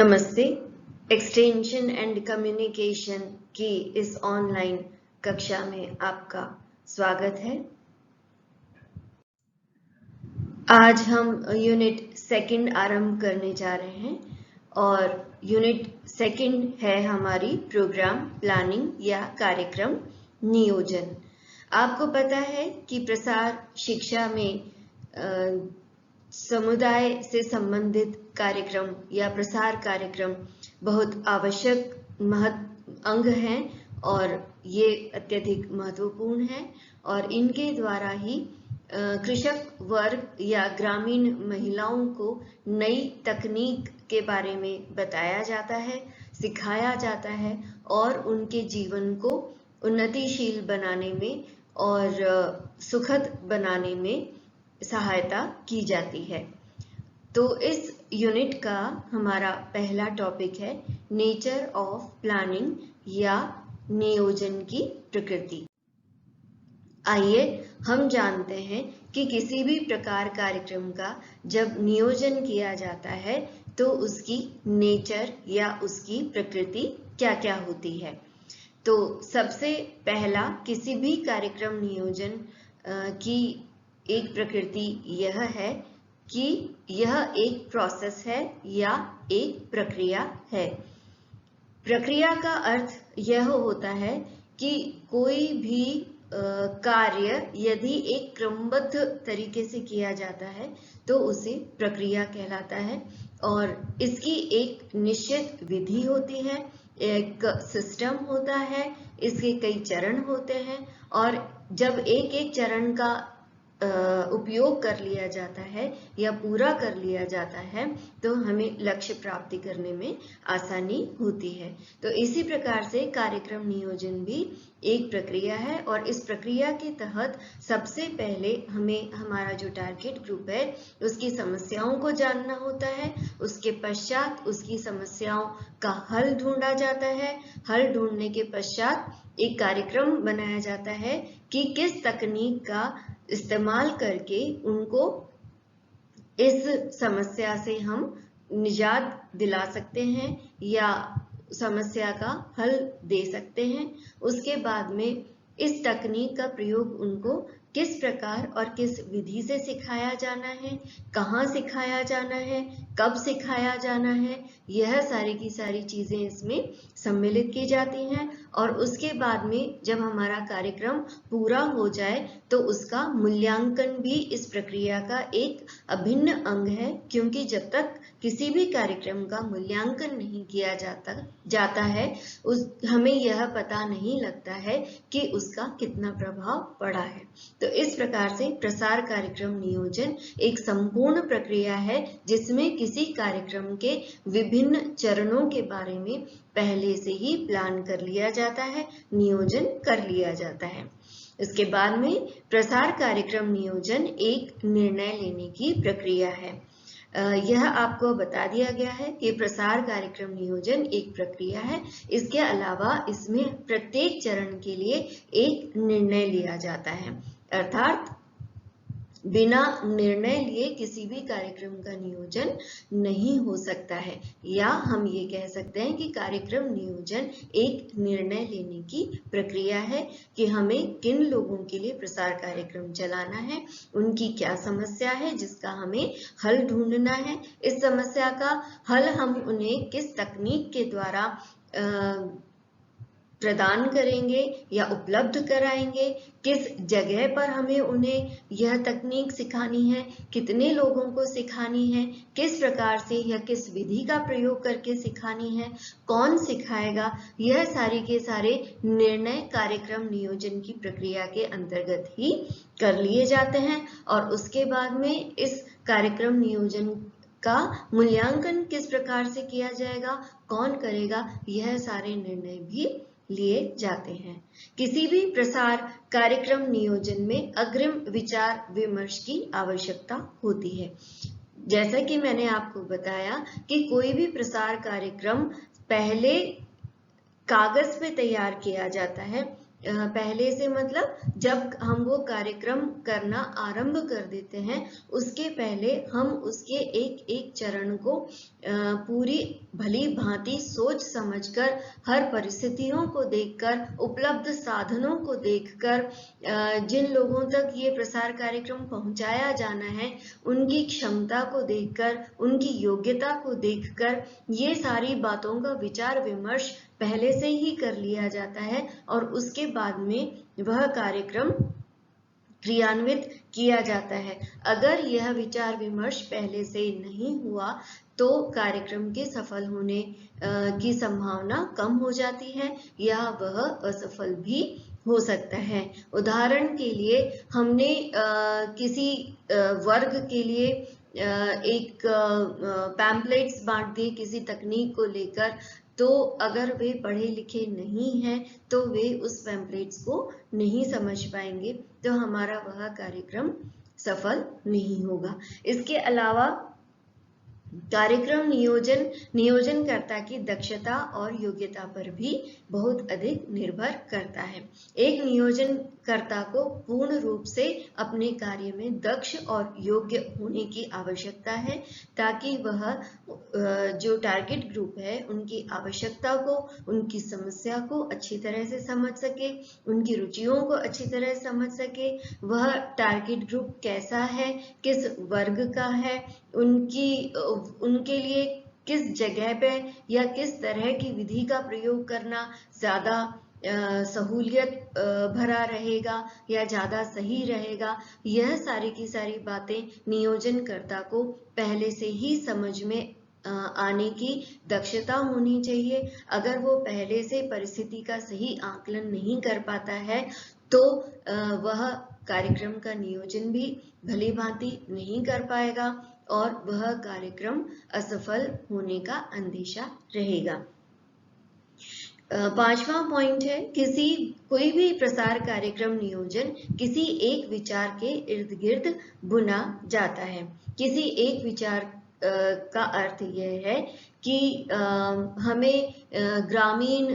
नमस्ते। Extension and communication की इस ऑनलाइन कक्षा में आपका स्वागत है। आज हम यूनिट सेकंड आरंभ करने जा रहे हैं और यूनिट सेकंड है हमारी प्रोग्राम प्लानिंग या कार्यक्रम नियोजन। आपको पता है कि प्रसार शिक्षा में समुदाय से संबंधित कार्यक्रम या प्रसार कार्यक्रम बहुत आवश्यक अंग हैं और ये अत्यधिक महत्वपूर्ण है और इनके द्वारा ही कृषक वर्ग या ग्रामीण महिलाओं को नई तकनीक के बारे में बताया जाता है, सिखाया जाता है और उनके जीवन को उन्नतिशील बनाने में और सुखद बनाने में सहायता की जाती है। तो इस यूनिट का हमारा पहला टॉपिक है नेचर ऑफ प्लानिंग या नियोजन की प्रकृति। आइए हम जानते हैं कि किसी भी प्रकार कार्यक्रम का जब नियोजन किया जाता है तो उसकी नेचर या उसकी प्रकृति क्या क्या होती है। तो सबसे पहला किसी भी कार्यक्रम नियोजन की एक प्रकृति यह है कि यह एक प्रोसेस है या एक प्रक्रिया है। प्रक्रिया का अर्थ यह होता है कि कोई भी कार्य यदि एक क्रमबद्ध तरीके से किया जाता है तो उसे प्रक्रिया कहलाता है और इसकी एक निश्चित विधि होती है, एक सिस्टम होता है, इसके कई चरण होते हैं और जब एक एक चरण का उपयोग कर लिया जाता है या पूरा कर लिया जाता है तो हमें लक्ष्य प्राप्ति करने में आसानी होती है। तो इसी प्रकार से कार्यक्रम नियोजन भी एक प्रक्रिया है और इस प्रक्रिया के तहत सबसे पहले हमें हमारा जो टारगेट ग्रुप है उसकी समस्याओं को जानना होता है, उसके पश्चात उसकी समस्याओं का हल ढूंढा जाता है, हल ढूंढने के पश्चात एक कार्यक्रम बनाया जाता है कि किस तकनीक का इस्तेमाल करके उनको इस समस्या से हम निजात दिला सकते हैं या समस्या का हल दे सकते हैं। उसके बाद में इस तकनीक का प्रयोग उनको किस प्रकार और किस विधि से सिखाया जाना है, कहाँ सिखाया जाना है, कब सिखाया जाना है, यह सारी की सारी चीजें इसमें सम्मिलित की जाती हैं और उसके बाद में जब हमारा कार्यक्रम पूरा हो जाए तो उसका मूल्यांकन भी इस प्रक्रिया का एक अभिन्न अंग है, क्योंकि जब तक किसी भी कार्यक्रम का मूल्यांकन नहीं किया जाता है हमें यह पता नहीं लगता है कि उसका कितना प्रभाव पड़ा है। तो इस प्रकार से प्रसार कार्यक्रम नियोजन एक संपूर्ण प्रक्रिया है जिसमें किसी कार्यक्रम के विभिन्न चरणों के बारे में पहले से ही प्लान कर लिया जाता है, नियोजन कर लिया जाता है। इसके बाद में प्रसार कार्यक्रम नियोजन एक निर्णय लेने की प्रक्रिया है। यह आपको बता दिया गया है कि प्रसार कार्यक्रम नियोजन एक प्रक्रिया है। इसके अलावा इसमें प्रत्येक चरण के लिए एक निर्णय लिया जाता है, अर्थात बिना निर्णय लिए किसी भी कार्यक्रम का नियोजन नहीं हो सकता है, या हम ये कह सकते हैं कि कार्यक्रम नियोजन एक निर्णय लेने की प्रक्रिया है कि हमें किन लोगों के लिए प्रसार कार्यक्रम चलाना है, उनकी क्या समस्या है जिसका हमें हल ढूंढना है, इस समस्या का हल हम उन्हें किस तकनीक के द्वारा प्रदान करेंगे या उपलब्ध कराएंगे, किस जगह पर हमें उन्हें यह तकनीक सिखानी है, कितने लोगों को सिखानी है, किस प्रकार से या किस विधि का प्रयोग करके सिखानी है, कौन सिखाएगा, यह सारे के सारे निर्णय कार्यक्रम नियोजन की प्रक्रिया के अंतर्गत ही कर लिए जाते हैं और उसके बाद में इस कार्यक्रम नियोजन का मूल्यांकन किस प्रकार से किया जाएगा, कौन करेगा, यह सारे निर्णय भी लिए जाते हैं। किसी भी प्रसार कार्यक्रम नियोजन में अग्रिम विचार विमर्श की आवश्यकता होती है। जैसा कि मैंने आपको बताया कि कोई भी प्रसार कार्यक्रम पहले कागज पे तैयार किया जाता है, पहले से मतलब जब हम वो कार्यक्रम करना आरंभ कर देते हैं उसके पहले हम उसके एक एक चरण को पूरी भली भांति सोच समझकर, हर परिस्थितियों को देखकर, उपलब्ध साधनों को देखकर, जिन लोगों तक ये प्रसार कार्यक्रम पहुंचाया जाना है उनकी क्षमता को देखकर, उनकी योग्यता को देखकर, ये सारी बातों का विचार विमर्श पहले से ही कर लिया जाता है और उसके बाद में वह कार्यक्रम क्रियान्वित किया जाता है। अगर यह विचार विमर्श पहले से नहीं हुआ तो कार्यक्रम के सफल होने की संभावना कम हो जाती है या वह असफल भी हो सकता है। उदाहरण के लिए हमने किसी वर्ग के लिए एक पैम्पलेट्स बांट दिए किसी तकनीक को लेकर, तो अगर वे पढ़े लिखे नहीं हैं तो वे उस पैम्पलेट्स को नहीं समझ पाएंगे, तो हमारा वह कार्यक्रम सफल नहीं होगा। इसके अलावा कार्यक्रम नियोजनकर्ता की दक्षता और योग्यता पर भी बहुत अधिक निर्भर करता है। एक नियोजनकर्ता को पूर्ण रूप से अपने कार्य में दक्ष और योग्य होने की आवश्यकता है ताकि वह जो टारगेट ग्रुप है उनकी आवश्यकता को, उनकी समस्या को अच्छी तरह से समझ सके, उनकी रुचियों को अच्छी तरह से समझ सके, वह टारगेट ग्रुप कैसा है, किस वर्ग का है, उनके लिए किस जगह पे या किस तरह की विधि का प्रयोग करना ज्यादा सहूलियत भरा रहेगा या ज्यादा सही रहेगा। यह सारी की सारी बातें नियोजनकर्ता को पहले से ही समझ में आने की दक्षता होनी चाहिए। अगर वो पहले से परिस्थिति का सही आकलन नहीं कर पाता है तो वह कार्यक्रम का नियोजन भी भली भांति नहीं कर पाएगा और वह कार्यक्रम असफल होने का अंदेशा रहेगा। पांचवा पॉइंट है, कोई भी प्रसार कार्यक्रम नियोजन किसी एक विचार के इर्द गिर्द बुना जाता है। किसी एक विचार का अर्थ यह है कि हमें ग्रामीण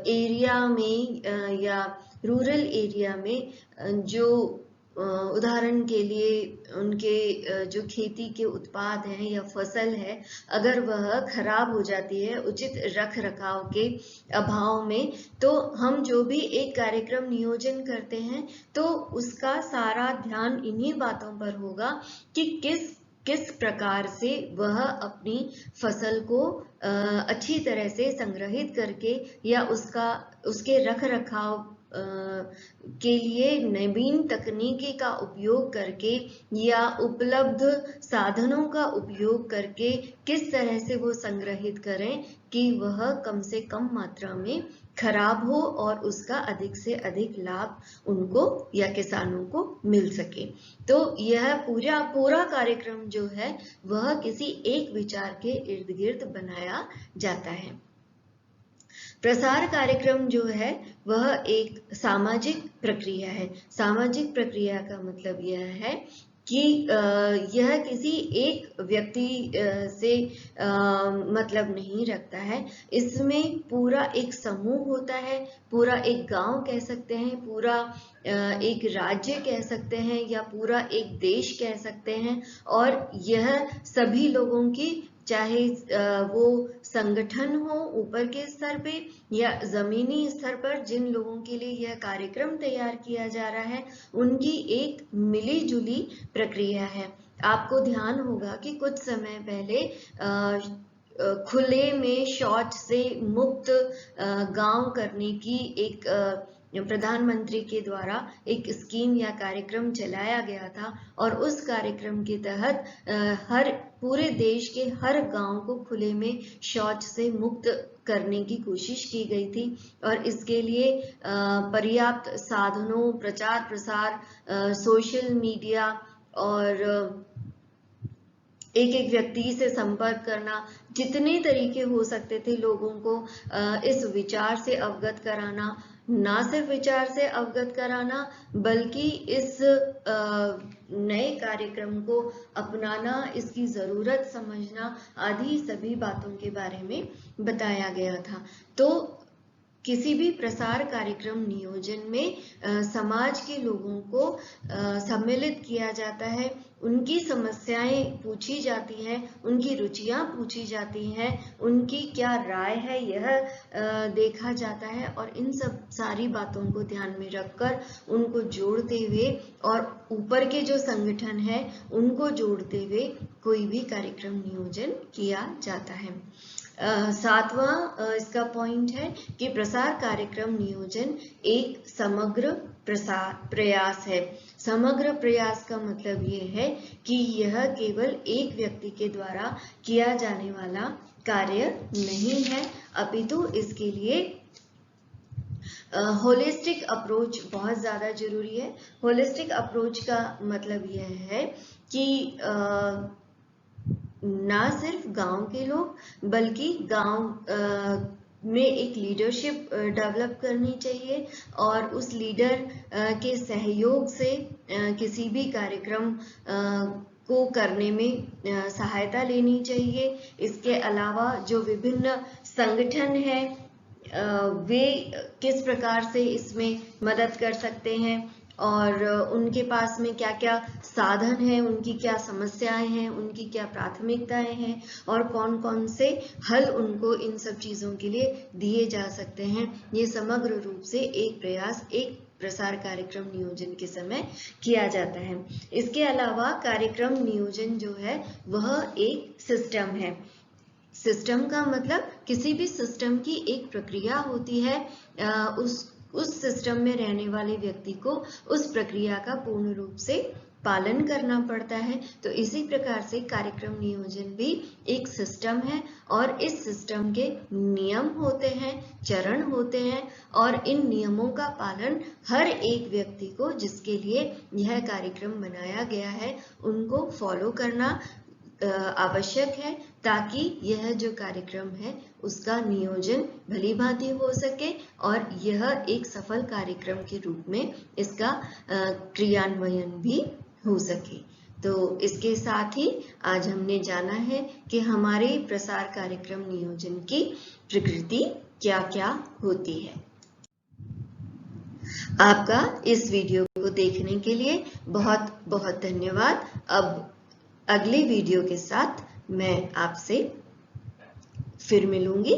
एरिया में या रूरल एरिया में जो उदाहरण के लिए उनके जो खेती के उत्पाद हैं या फसल है, अगर वह खराब हो जाती है उचित रख रखाव के अभाव में, तो हम जो भी एक कार्यक्रम नियोजन करते हैं तो उसका सारा ध्यान इन्हीं बातों पर होगा कि किस प्रकार से वह अपनी फसल को अच्छी तरह से संग्रहित करके या उसके रख रखाव के लिए नवीन तकनीकी का उपयोग करके या उपलब्ध साधनों का उपयोग करके किस तरह से वो संग्रहित करें कि वह कम से कम मात्रा में खराब हो और उसका अधिक से अधिक लाभ उनको या किसानों को मिल सके। तो यह पूरा कार्यक्रम जो है वह किसी एक विचार के इर्द गिर्द बनाया जाता है। प्रसार कार्यक्रम जो है वह एक सामाजिक प्रक्रिया है। सामाजिक प्रक्रिया का मतलब यह है कि यह किसी एक व्यक्ति से मतलब नहीं रखता है। इसमें पूरा एक समूह होता है, पूरा एक गांव कह सकते हैं, पूरा एक राज्य कह सकते हैं या पूरा एक देश कह सकते हैं, और यह सभी लोगों की, चाहे वो संगठन हो ऊपर के स्तर पे या जमीनी स्तर पर जिन लोगों के लिए यह कार्यक्रम तैयार किया जा रहा है, उनकी एक मिली जुली प्रक्रिया है। आपको ध्यान होगा कि कुछ समय पहले खुले में शौच से मुक्त गांव करने की एक प्रधानमंत्री के द्वारा एक स्कीम या कार्यक्रम चलाया गया था और उस कार्यक्रम के तहत पूरे देश के हर गांव को खुले में शौच से मुक्त करने की कोशिश की गई थी और इसके लिए पर्याप्त साधनों, प्रचार प्रसार, सोशल मीडिया और एक व्यक्ति से संपर्क करना, जितने तरीके हो सकते थे लोगों को इस विचार से अवगत कराना, ना सिर्फ विचार से अवगत कराना बल्कि इस नए कार्यक्रम को अपनाना, इसकी जरूरत समझना आदि सभी बातों के बारे में बताया गया था। तो किसी भी प्रसार कार्यक्रम नियोजन में समाज के लोगों को सम्मिलित किया जाता है, उनकी समस्याएं पूछी जाती हैं, उनकी रुचियां पूछी जाती हैं, उनकी क्या राय है यह देखा जाता है और इन सब सारी बातों को ध्यान में रखकर उनको जोड़ते हुए और ऊपर के जो संगठन है उनको जोड़ते हुए कोई भी कार्यक्रम नियोजन किया जाता है। सातवां इसका पॉइंट है कि प्रसार कार्यक्रम नियोजन एक समग्र प्रयास है। समग्र प्रयास का मतलब ये है कि यह केवल एक व्यक्ति के द्वारा किया जाने वाला कार्य नहीं है, अपितु इसके लिए होलिस्टिक अप्रोच बहुत ज्यादा जरूरी है। होलिस्टिक अप्रोच का मतलब यह है कि ना सिर्फ गांव के लोग बल्कि गांव में एक लीडरशिप डेवलप करनी चाहिए और उस लीडर के सहयोग से किसी भी कार्यक्रम को करने में सहायता लेनी चाहिए। इसके अलावा जो विभिन्न संगठन हैं वे किस प्रकार से इसमें मदद कर सकते हैं और उनके पास में क्या क्या साधन है, उनकी क्या समस्याएं हैं, उनकी क्या प्राथमिकताएं हैं और कौन कौन से हल उनको इन सब चीजों के लिए दिए जा सकते हैं, ये समग्र रूप से एक प्रयास एक प्रसार कार्यक्रम नियोजन के समय किया जाता है। इसके अलावा कार्यक्रम नियोजन जो है वह एक सिस्टम है। सिस्टम का मतलब किसी भी सिस्टम की एक प्रक्रिया होती है, उस सिस्टम में रहने वाले व्यक्ति को उस प्रक्रिया का पूर्ण रूप से पालन करना पड़ता है। तो इसी प्रकार से कार्यक्रम नियोजन भी एक सिस्टम है और इस सिस्टम के नियम होते हैं, चरण होते हैं और इन नियमों का पालन हर एक व्यक्ति को जिसके लिए यह कार्यक्रम बनाया गया है उनको फॉलो करना आवश्यक है ताकि यह जो कार्यक्रम है उसका नियोजन भली भांति हो सके और यह एक सफल कार्यक्रम के रूप में इसका क्रियान्वयन भी हो सके। तो इसके साथ ही आज हमने जाना है कि हमारे प्रसार कार्यक्रम नियोजन की प्रकृति क्या क्या होती है। आपका इस वीडियो को देखने के लिए बहुत बहुत धन्यवाद। अब अगली वीडियो के साथ मैं आपसे फिर मिलूंगी।